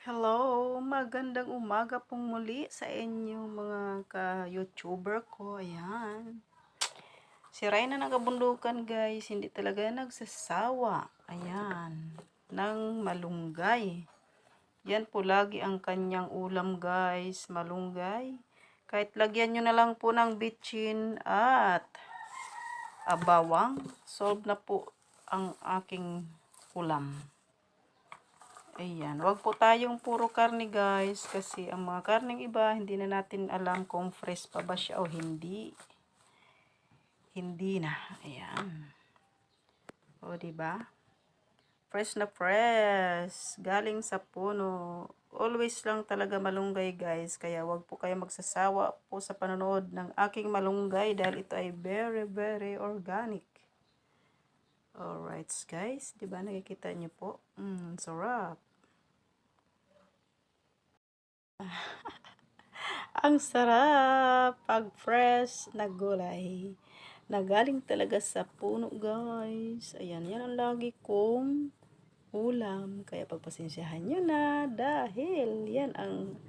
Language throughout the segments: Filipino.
Hello, magandang umaga pong muli sa inyong mga ka-YouTuber ko. Ayan. Si Rhina ng kabundukan guys, hindi talaga nagsasawa. Ayan. Ng malunggay. Yan po lagi ang kanyang ulam guys, malunggay. Kahit lagyan nyo na lang po ng bitchin at bawang, solve na po ang aking ulam. Ayan, wag po tayong puro karne guys kasi ang mga karneng iba hindi na natin alam kung fresh pa ba siya o hindi. Hindi na. Ayan. O di ba? Fresh na fresh, galing sa puno. Always lang talaga malunggay guys, kaya wag po kayo magsasawa po sa panonood ng aking malunggay dahil ito ay very organic. Alright guys, di ba nakikita niyo po? Sarap. Ang sarap pag fresh na gulay na galing talaga sa puno guys. Ayan, yan ang lagi kong ulam. Kaya pagpasensyahan nyo na dahil yan ang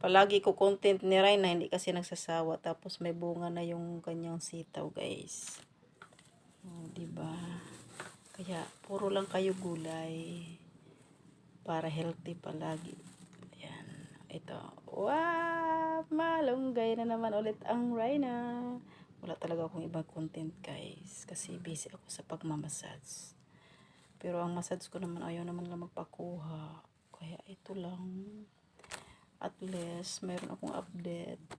palagi ko content ni Ryan na hindi kasi nagsasawa. Tapos may bunga na yung kanyang sitaw guys. Diba? Kaya puro lang kayo gulay para healthy palagi. Ayan. Ito. Wow! Malunggay na naman ulit ang Rhina. Wala talaga akong ibang content guys. Kasi busy ako sa pagmamassage. Pero ang massage ko naman ayaw naman lang magpakuha. Kaya ito lang. At least mayroon akong update.